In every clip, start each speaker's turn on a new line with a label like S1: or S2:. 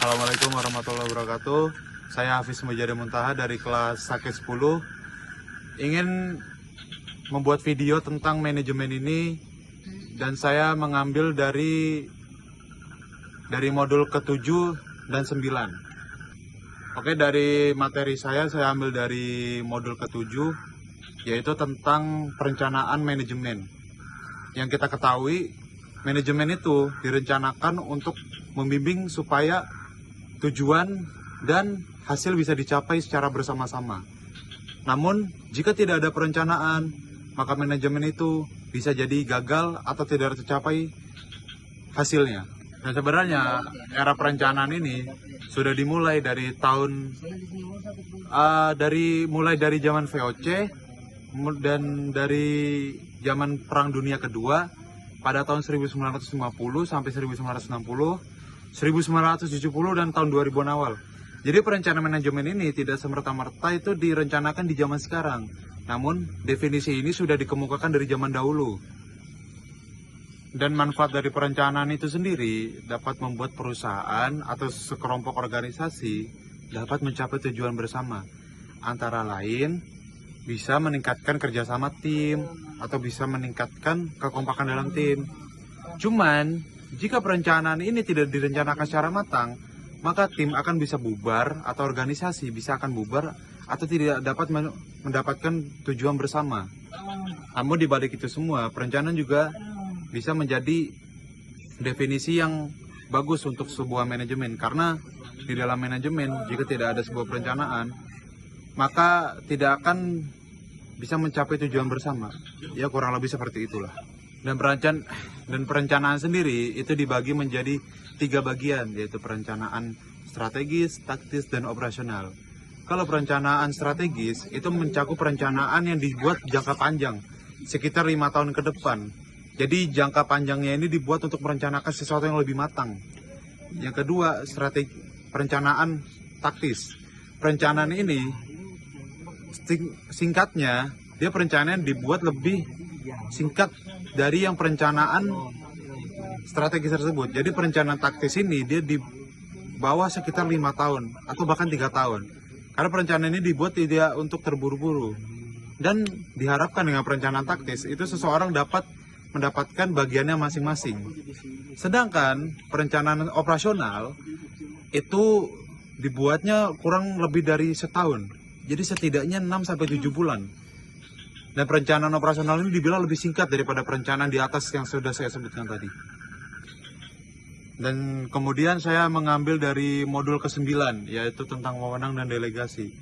S1: Assalamualaikum warahmatullahi wabarakatuh. Saya Hafiz Mujadi Muntaha dari kelas Sakit 10. Ingin membuat video tentang manajemen ini dan saya mengambil dari modul ke-7 dan 9. Oke, dari materi saya ambil dari modul ke-7, yaitu tentang perencanaan manajemen. Yang kita ketahui, manajemen itu direncanakan untuk membimbing supaya tujuan dan hasil bisa dicapai secara bersama-sama. Namun, jika tidak ada perencanaan, maka manajemen itu bisa jadi gagal atau tidak tercapai hasilnya. Nah, sebenarnya era perencanaan ini sudah dimulai dari mulai dari zaman VOC dan dari zaman Perang Dunia Kedua pada tahun 1950 sampai 1960, 1970 dan tahun 2000-an awal. Jadi perencanaan manajemen ini tidak semerta-merta itu direncanakan di zaman sekarang. Namun definisi ini sudah dikemukakan dari zaman dahulu. Dan manfaat dari perencanaan itu sendiri dapat membuat perusahaan atau sekelompok organisasi dapat mencapai tujuan bersama. Antara lain bisa meningkatkan kerjasama tim atau bisa meningkatkan kekompakan dalam tim. Cuman jika perencanaan ini tidak direncanakan secara matang, maka tim akan bisa bubar atau organisasi bisa akan bubar atau tidak dapat mendapatkan tujuan bersama. Namun di balik itu semua, perencanaan juga bisa menjadi definisi yang bagus untuk sebuah manajemen, karena di dalam manajemen jika tidak ada sebuah perencanaan, maka tidak akan bisa mencapai tujuan bersama. Ya, kurang lebih seperti itulah. Dan perencanaan sendiri itu dibagi menjadi 3 bagian, yaitu perencanaan strategis, taktis, dan operasional. Kalau perencanaan strategis itu mencakup perencanaan yang dibuat jangka panjang, sekitar 5 tahun ke depan. Jadi jangka panjangnya ini dibuat untuk merencanakan sesuatu yang lebih matang. Yang kedua, perencanaan taktis. Perencanaan ini singkatnya, dia perencanaan dibuat lebih singkat dari yang perencanaan strategis tersebut. Jadi perencanaan taktis ini dia di bawah sekitar 5 tahun atau bahkan 3 tahun. Karena perencanaan ini dibuat tidak untuk terburu-buru. Dan diharapkan dengan perencanaan taktis itu seseorang dapat mendapatkan bagiannya masing-masing. Sedangkan perencanaan operasional itu dibuatnya kurang lebih dari setahun. Jadi setidaknya 6-7 bulan. Dan perencanaan operasional ini dibilang lebih singkat daripada perencanaan di atas yang sudah saya sebutkan tadi. Dan kemudian saya mengambil dari modul ke-9, yaitu tentang wewenang dan delegasi.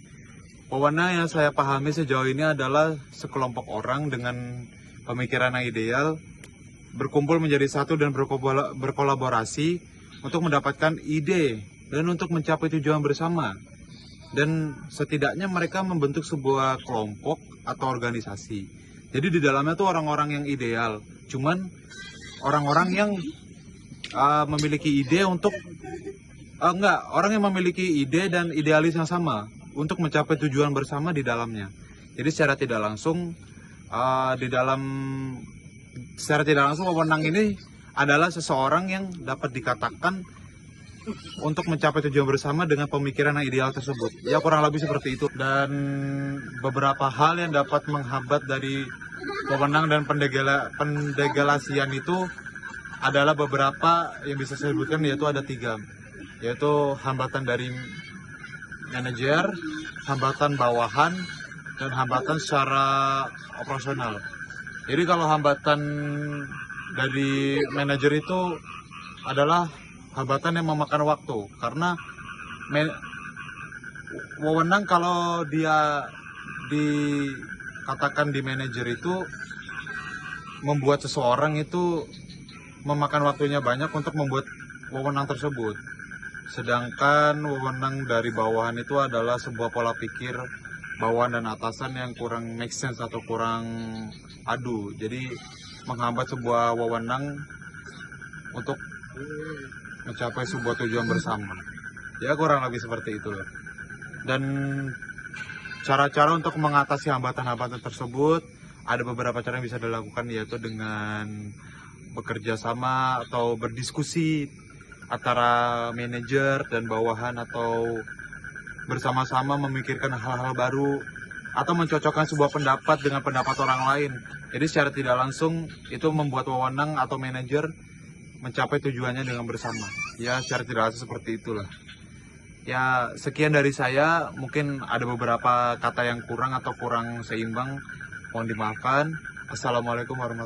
S1: Wewenang yang saya pahami sejauh ini adalah sekelompok orang dengan pemikiran yang ideal, berkumpul menjadi satu dan berkolaborasi untuk mendapatkan ide dan untuk mencapai tujuan bersama. Dan setidaknya mereka membentuk sebuah kelompok atau organisasi. Jadi di dalamnya tuh orang-orang yang ideal, cuman orang-orang yang memiliki ide untuk orang yang memiliki ide dan idealis yang sama untuk mencapai tujuan bersama di dalamnya. Jadi secara tidak langsung wewenang ini adalah seseorang yang dapat dikatakan untuk mencapai tujuan bersama dengan pemikiran yang ideal tersebut. Ya, kurang lebih seperti itu. Dan beberapa hal yang dapat menghambat dari wewenang dan pendelegasian itu adalah beberapa yang bisa saya sebutkan, yaitu ada 3. Yaitu hambatan dari manajer, hambatan bawahan, dan hambatan secara operasional. Jadi kalau hambatan dari manajer itu adalah hambatan yang memakan waktu, karena wewenang kalau dia dikatakan di manajer itu membuat seseorang itu memakan waktunya banyak untuk membuat wewenang tersebut. Sedangkan wewenang dari bawahan itu adalah sebuah pola pikir bawahan dan atasan yang kurang make sense atau kurang adu. Jadi menghambat sebuah wewenang untuk mencapai sebuah tujuan bersama. Ya, kurang lebih seperti itu. Dan cara-cara untuk mengatasi hambatan-hambatan tersebut ada beberapa cara yang bisa dilakukan, yaitu dengan bekerja sama atau berdiskusi antara manajer dan bawahan atau bersama-sama memikirkan hal-hal baru atau mencocokkan sebuah pendapat dengan pendapat orang lain. Jadi secara tidak langsung itu membuat wewenang atau manajer mencapai tujuannya dengan bersama. Ya secara tidak langsung seperti itulah. Ya sekian dari saya, mungkin ada beberapa kata yang kurang atau kurang seimbang, mohon dimaafkan. Assalamualaikum warahmatullahi wabarakatuh.